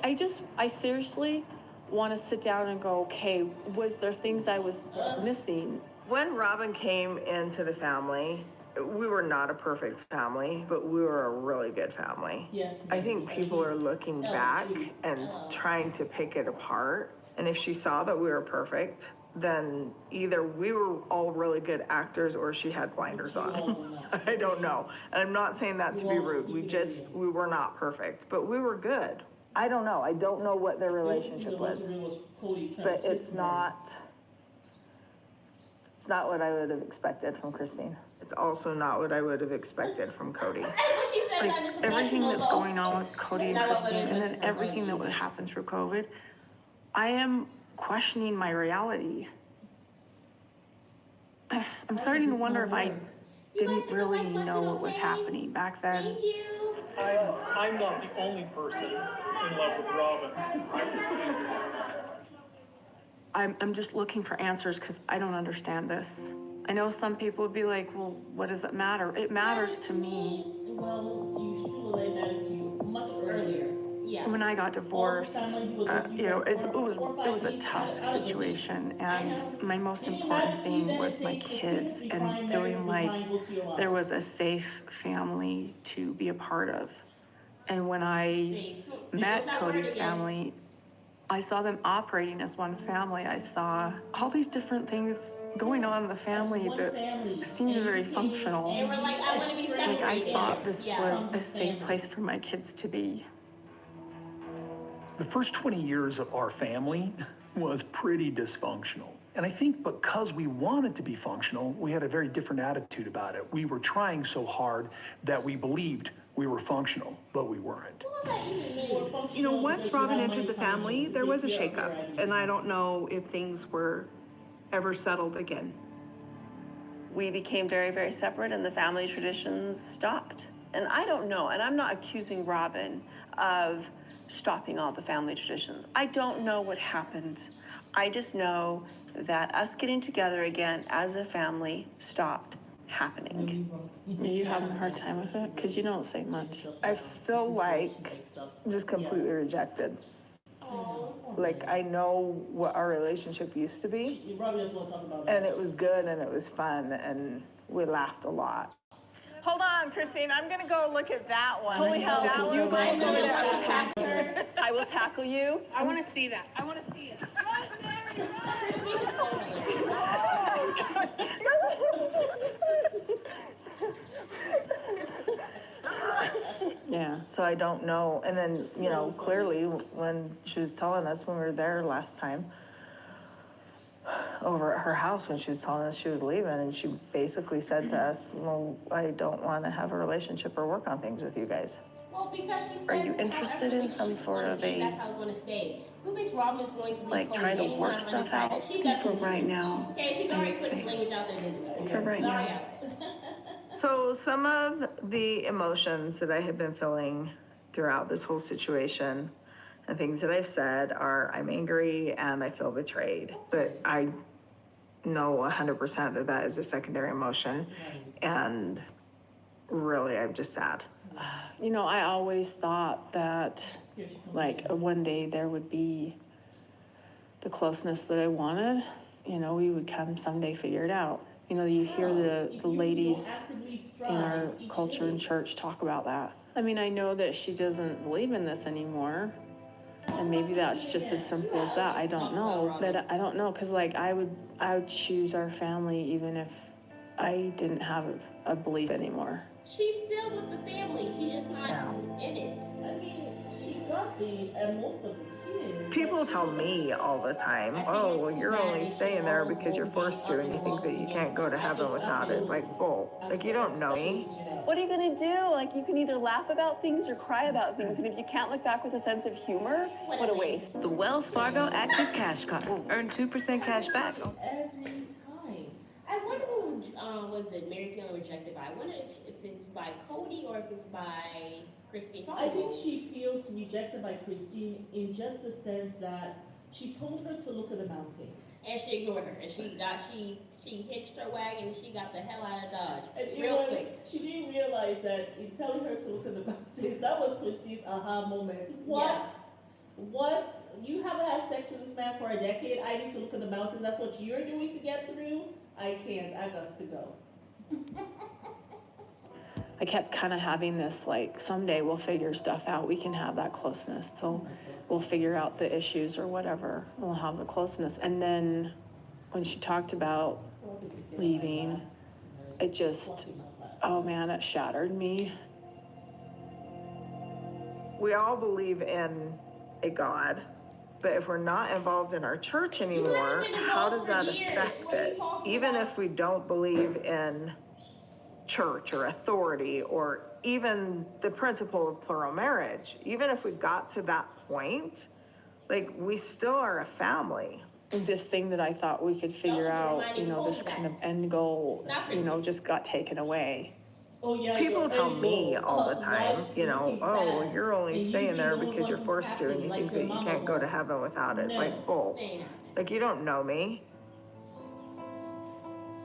I seriously want to sit down and go, okay, was there things I was missing? When Robin came into the family, we were not a perfect family, but we were a really good family. Yes. I think people are looking back and trying to pick it apart. And if she saw that we were perfect, then either we were all really good actors or she had blinders on. I don't know. And I'm not saying that to be rude. We were not perfect, but we were good. I don't know. I don't know what their relationship was, but it's not what I would have expected from Christine. It's also not what I would have expected from Cody. Like, everything that's going on with Cody and Christine, and then everything that would happen through COVID, I am questioning my reality. I'm starting to wonder if I didn't really know what was happening back then. I'm not the only person in love with Robin. I'm just looking for answers because I don't understand this. I know some people would be like, well, what does it matter? It matters to me. Well, you should have let that to you much earlier. Yeah. When I got divorced, you know, it was a tough situation, and my most important thing was my kids and feeling like there was a safe family to be a part of. And when I met Cody's family, I saw them operating as one family. I saw all these different things going on in the family that seemed very functional. They were like, I want to be separated. Like, I thought this was a safe place for my kids to be. The first 20 years of our family was pretty dysfunctional. And I think because we wanted to be functional, we had a very different attitude about it. We were trying so hard that we believed we were functional, but we weren't. You know, once Robin entered the family, there was a shakeup, and I don't know if things were ever settled again. We became very, very separate and the family traditions stopped. And I don't know, and I'm not accusing Robin of stopping all the family traditions. I don't know what happened. I just know that us getting together again as a family stopped happening. Are you having a hard time with it? Because you don't say much. I feel like I'm just completely rejected. Like, I know what our relationship used to be. You probably just want to talk about that. And it was good and it was fun and we laughed a lot. Hold on, Christine, I'm gonna go look at that one. Holy hell, That you one go might over be there. I will the- tackle her. I will tackle you. I want to see that. I want to see it. Yeah, so I don't know. And then, you know, clearly when she was telling us when we were there last time, over at her house when she was telling us she was leaving, and she basically said to us, well, I don't want to have a relationship or work on things with you guys. Well, because she said, Are you interested in some sort of that's how it's going to stay. Who thinks Robin's going to be like trying to work stuff out? For right now, Okay, she's I already need put his space. language out there, Disney. For right Sorry, now. So some of the emotions that I have been feeling throughout this whole situation and things that I've said are I'm angry and I feel betrayed, but I know 100% that that is a secondary emotion, and really I'm just sad. You know, I always thought that like one day there would be the closeness that I wanted. You know, we would come someday figure it out. You know, you hear the ladies in our culture and church talk about that. I mean, I know that she doesn't believe in this anymore. And maybe that's just as simple as that. I don't know. But I don't know, because like I would choose our family even if I didn't have a belief anymore. She's still with the family. She's just not in it. I mean, she got most of the kids. People tell me all the time, oh, well, you're only staying there because you're forced to, and you think that you can't go to heaven without it. It's like, bull. Like, you don't know me. What are you gonna do? Like, you can either laugh about things or cry about things, and if you can't look back with a sense of humor, what a waste. The Wells Fargo Active Cash Card. Earn 2% cash back. Every time. I wonder who was it Mary feeling rejected by? I wonder if it's by Cody or if it's by Christine. I think she feels rejected by Christine in just the sense that she told her to look at the mountains. And she ignored her. And she hitched her wagon and she got the hell out of Dodge. And real quick. She didn't realize that in telling her to look at the mountains, that was Christine's aha moment. What? Yeah. What? You haven't had sex with this man for a decade. I need to look at the mountains. That's what you're doing to get through? I can't. I got to go. I kept kind of having this like, someday we'll figure stuff out. We can have that closeness. We'll figure out the issues or whatever. We'll have the closeness. And then when she talked about leaving, it just, oh man, it shattered me. We all believe in a God, but if we're not involved in our church anymore, how does that affect it? Even if we don't believe in church or authority or even the principle of plural marriage, even if we got to that point, like, we still are a family. This thing that I thought we could figure out, you know, this kind of end goal, you know, just got taken away. Oh, yeah, People tell me all the time, you know, oh, you're only staying there because you're forced to, and you think that you can't go to heaven without it. It's like, bull. Like, you don't know me.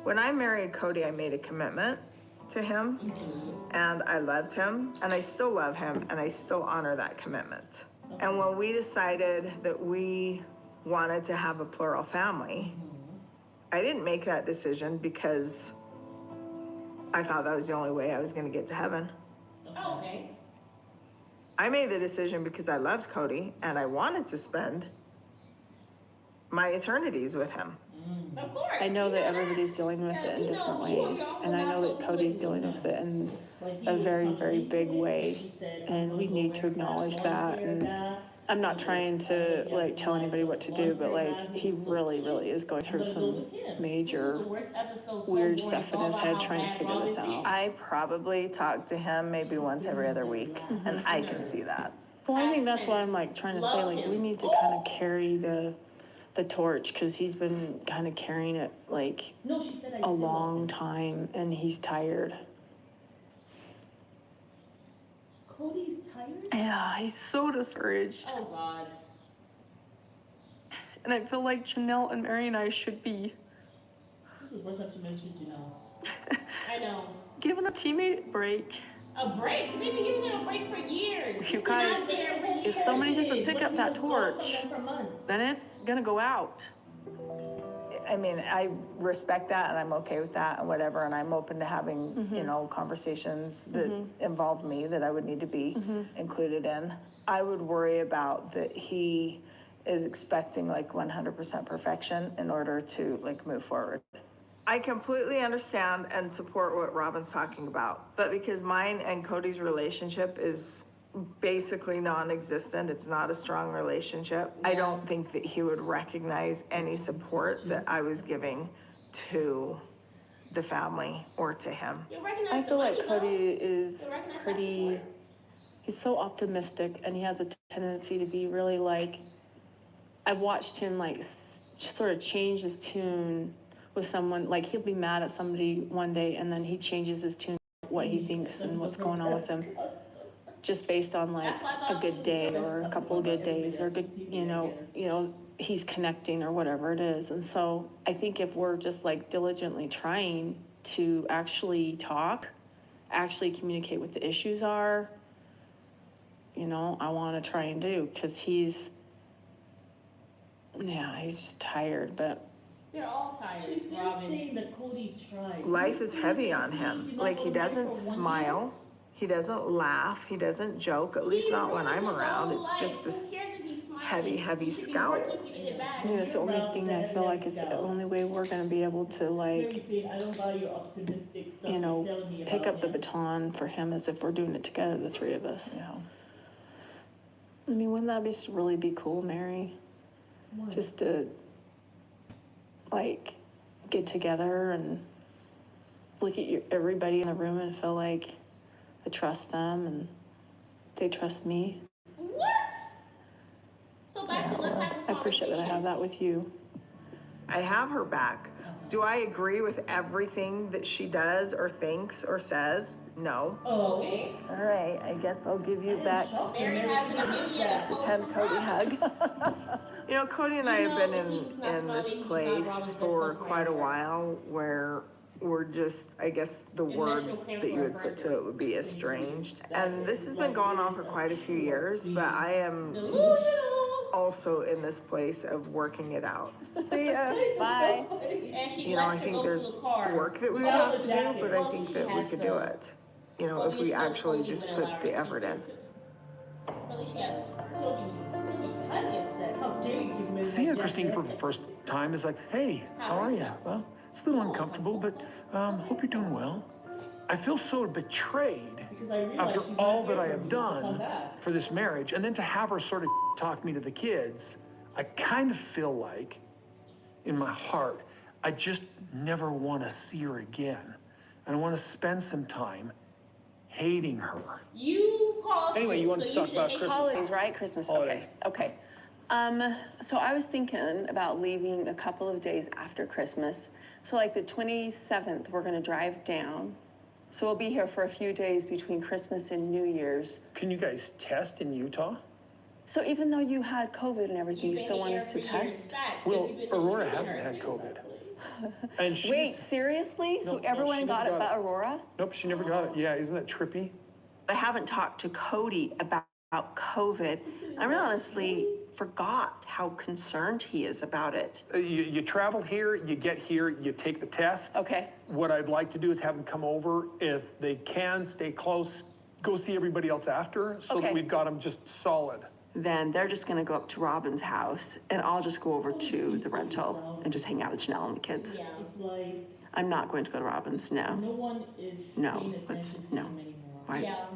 When I married Cody, I made a commitment to him, and I loved him, and I still love him, and I still honor that commitment. And when we decided that we wanted to have a plural family, I didn't make that decision because I thought that was the only way I was going to get to heaven. Oh, okay. I made the decision because I loved Cody and I wanted to spend my eternities with him. Of course. I know that everybody's dealing with it in different ways, and I know that Cody's dealing with it in a very, very big way, and we need to acknowledge that. And I'm not trying to like tell anybody what to do, but like he really, really is going through some major weird stuff in his head trying to figure this out. I probably talk to him maybe once every other week, and I can see that. Well, I think that's what I'm like trying to say. Like, we need to kind of carry the torch, because he's been kind of carrying it like a long time, and he's tired. Cody's tired? Yeah, he's so discouraged. Oh, God. And I feel like Janelle and Mary and I should be This is the first time she mentioned Janelle. I know. giving a teammate a break. A break? They've been giving them a break for years. You guys, if somebody doesn't pick up that torch, then it's gonna go out. I mean, I respect that, and I'm okay with that, and whatever, and I'm open to having, you know, conversations that involve me that I would need to be included in. I would worry about that he is expecting like 100% perfection in order to like move forward. I completely understand and support what Robin's talking about, but because mine and Cody's relationship is basically non-existent. It's not a strong relationship. I don't think that he would recognize any support that I was giving to the family or to him. I feel like Cody is pretty, he's so optimistic and he has a tendency to be really like, I've watched him like sort of change his tune with someone, like he'll be mad at somebody one day and then he changes his tune, what he thinks and what's going on with him, just based on like a good day or a couple of good days or good, you know, he's connecting or whatever it is. And so I think if we're just like diligently trying to actually talk, actually communicate what the issues are, you know, I want to try and do, because he's just tired, but. They're all tired. She's not saying that Cody tried. Life is heavy on him. Like, he doesn't smile, he doesn't laugh, he doesn't joke, at least not when I'm around. It's just this heavy scowl. I mean, that's the only thing I feel like is the only way we're going to be able to, like, you know, pick up the baton for him is if we're doing it together, the three of us. Yeah. I mean, wouldn't that really be cool, Mary? Just to, like, get together and look at everybody in the room and feel like I trust them and they trust me. What? So back to let's have a I appreciate that I have that with you. I have her back. Do I agree with everything that she does or thinks or says? No. Oh, okay. All right, I guess I'll give you back Mary has an opinion. pretend Cody hug. You know, Cody and I have been in this place for quite a while where we're just, I guess the word that you would put to it would be estranged. And this has been going on for quite a few years, but I am also in this place of working it out. See ya. Bye. You know, I think there's work that we would have to do, but I think that we could do it. You know, if we actually just put the effort in. Seeing Christine for the first time is like, hey, how are you? Well, it's a little uncomfortable, but hope you're doing well. I feel so betrayed after all that I have done for this marriage, and then to have her sort of talk me to the kids, I kind of feel like, in my heart, I just never want to see her again. And I want to spend some time hating her. You called. Anyway, you wanted to talk about Christmas. Holidays, right? Christmas, Holidays. okay. So I was thinking about leaving a couple of days after Christmas. So like the 27th, we're gonna drive down. So we'll be here for a few days between Christmas and New Year's. Can you guys test in Utah? So even though you had COVID and everything, you still want us to test? Well, Aurora hasn't had COVID. And she's, Wait, seriously? So everyone got it but Aurora? Nope, she never got it. Yeah, isn't that trippy? I haven't talked to Cody about COVID. I really honestly forgot how concerned he is about it. You travel here, you get here, you take the test. Okay. What I'd like to do is have them come over. If they can, stay close, go see everybody else after, so that we've got them just solid. Then they're just gonna go up to Robin's house, and I'll just go over to the rental and just hang out with Janelle and the kids. Yeah, it's like I'm not going to go to Robin's, no. no one is No, paying let's, attention to no. him anymore. Why? Yeah.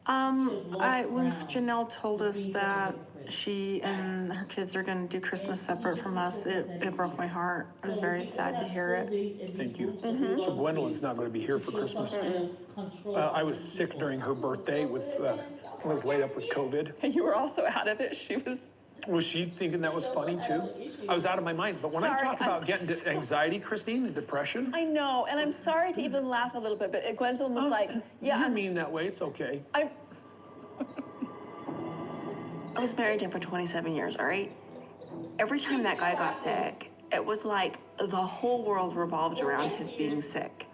When Janelle told us that she and her kids are gonna do Christmas separate from us, it broke my heart. I was very sad to hear it. Thank you. So Gwendolyn's not going to be here for Christmas. I was sick during her birthday with, I was laid up with COVID. And you were also out of it, she was. Was she thinking that was funny too? I was out of my mind. But when I Sorry, talk about getting to anxiety, Christine, and depression. I know, and I'm sorry to even laugh a little bit, but Gwendolyn was like, yeah. You mean that way, it's okay. I was married to him for 27 years, all right? Every time that guy got sick, it was like the whole world revolved around his being sick.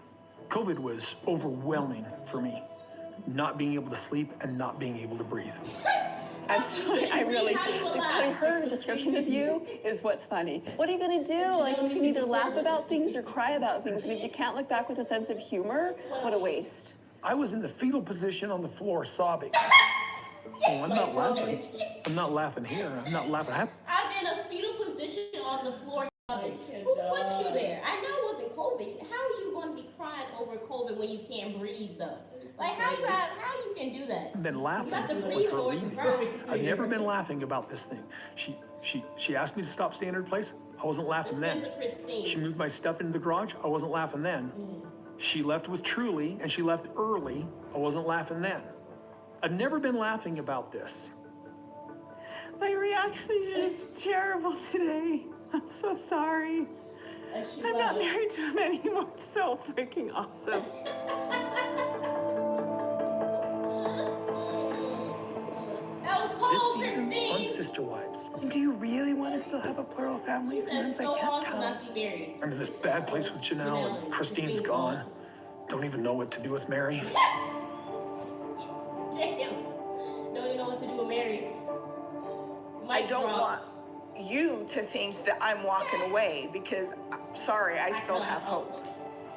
COVID was overwhelming for me. Not being able to sleep and not being able to breathe. I'm sorry, her description of you is what's funny. What are you gonna do? Like, you can either laugh about things or cry about things, and if you can't look back with a sense of humor, what a waste. I was in the fetal position on the floor sobbing. Oh, I'm not laughing. I'm not laughing here. I'm not laughing. I'm in a fetal position on the floor. Who put you there? I know it wasn't COVID. How are you going to be crying over COVID when you can't breathe, though? Like, how you can do that? Been laughing You have to with breathe her or to leaving. cry. I've never been laughing about this thing. She asked me to stop staying at her place. I wasn't laughing then. She moved my stuff into the garage. I wasn't laughing then. She left with Truly, and she left early. I wasn't laughing then. I've never been laughing about this. My reaction is terrible today. I'm so sorry. I'm not married to him anymore. It's so freaking awesome. This season on Sister Wives. Do you really want to still have a plural family? Sometimes I can't tell. I'm in this bad place with Janelle, and Christine's gone. Don't even know what to do with Mary. Damn. Don't even know what to do with Mary. I don't want you to think that I'm walking away because, sorry, I still have hope.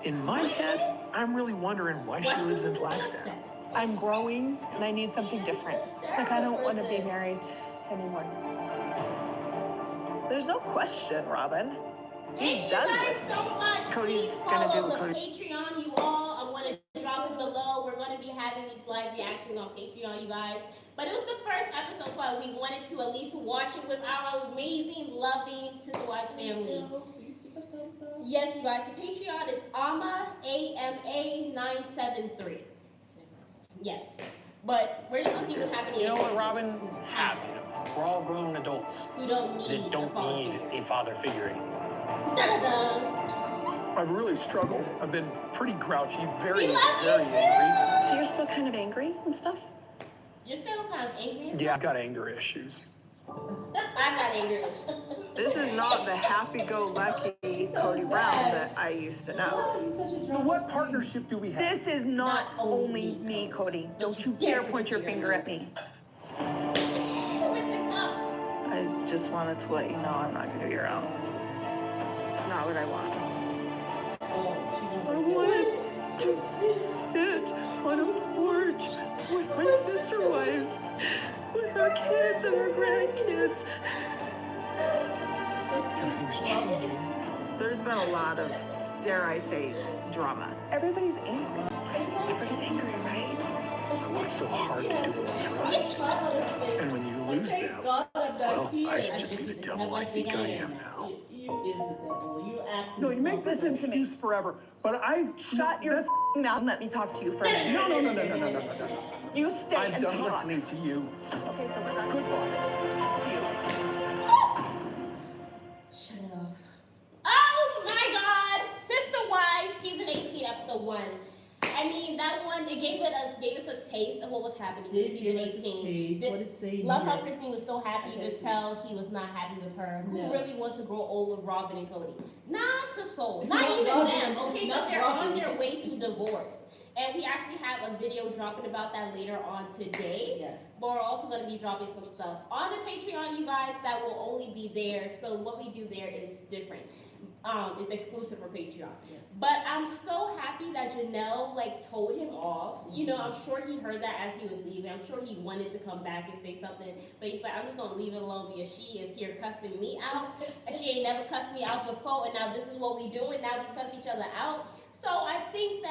In my head, I'm really wondering why she lives in Flagstaff. I'm growing and I need something different. Like, I don't want to be married anymore. There's no question, Robin. Thank you guys so much. Cody's Please gonna do follow Cody. the Patreon, you all. I'm gonna drop it below. We're gonna be having these live reactions on Patreon, you guys. But it was the first episode, so we wanted to at least watch it with our amazing, loving Sister Wives family. Yes, you guys. The Patreon is AMA AMA973. Yes, but we're just gonna see what's happening. You know what, Robin? Have him. We're all grown adults We don't need that don't need a father figure anymore. I've really struggled. I've been pretty grouchy, very, We love you very too. angry. So you're still kind of angry and stuff? You're still kind of angry. And Yeah, I've got anger issues. I got anger issues. This is not the happy-go-lucky Cody Brown that I used to know. So what partnership do we have? This is not only me, Cody. Don't you dare point your finger at me. I just wanted to let you know I'm not gonna be around. It's not what I want. I wanted to sit on a porch with my sister wives, with our kids and our grandkids. Everything's changing. There's been a lot of, dare I say, drama. Everybody's angry. Everybody's angry, right? I worked so hard to do what's right. And when you lose that, well, I should just be the devil I think I am now. You is the devil. You act. No, you make this an excuse forever, but I've... Shut your mouth and let me talk to you for a minute. No. You stay I'm and done talk. listening to you. Okay, so we're done. Goodbye. Shut it off. Oh my God! Sister Wives, season 18, episode 1. I mean, that one, it gave us a taste of what was happening in season 18. What it say? Love how Christine was so happy to tell he was not happy with her. Who really wants to grow old with Robin and Cody? Not to soul. Not even them, okay? Because they're on their way to divorce. And we actually have a video dropping about that later on today. Yes. But we're also going to be dropping some stuff on the Patreon, you guys, that will only be there. So what we do there is different. It's exclusive for Patreon. Yeah. But I'm so happy that Janelle, like, told him off. You know, I'm sure he heard that as he was leaving. I'm sure he wanted to come back and say something. But he's like, I'm just going to leave it alone because she is here cussing me out. And she ain't never cussed me out before. And now this is what we do. And now we cuss each other out. So I think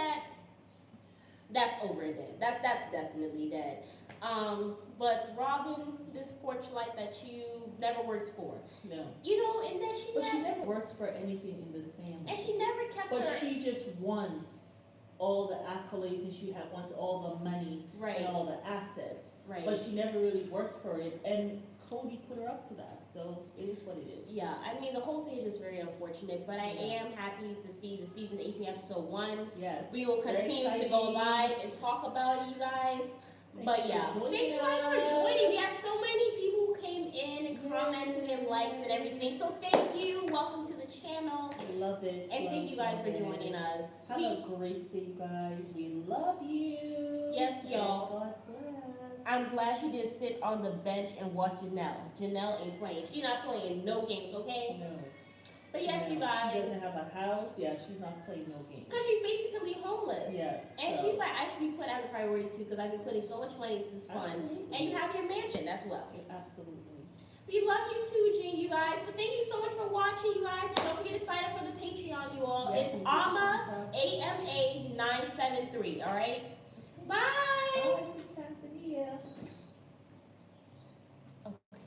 that's over and dead. That's definitely dead. But Robin, this porch light that you never worked for. No. You know, and then she never worked for anything in this family. And she never kept But her. she just wants all the accolades and she wants all the money and all the assets. Right. But she never really worked for it. And Cody put her up to that. So it is what it is. Yeah, I mean, the whole thing is just very unfortunate, but I am happy to see the season 18, episode 1. Yes. We will continue to go live and talk about it, you guys. But yeah, thank you guys for joining. We had so many people who came in and commented and liked and everything. So thank you. Welcome to the channel. Love it. And thank you guys for joining us. Have a great day, you guys. We love you. Yes, y'all. God bless. I'm glad she did sit on the bench and watch Janelle. Janelle ain't playing. She's not playing no games, okay? No. But yes, you guys. She doesn't have a house. Yeah, she's not playing no games. Because she's basically homeless. Yes. And she's like, I should be put as a priority too because I've been putting so much money into this fund. Absolutely. And you have your mansion as well. Absolutely. We love you too, Jean, you guys. But thank you so much for watching, you guys. And don't forget to sign up for the Patreon, you all. Yes, It's AMA AMA973, all right? Bye. Tanzania. Okay.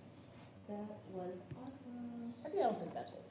That was awesome. I think that was successful.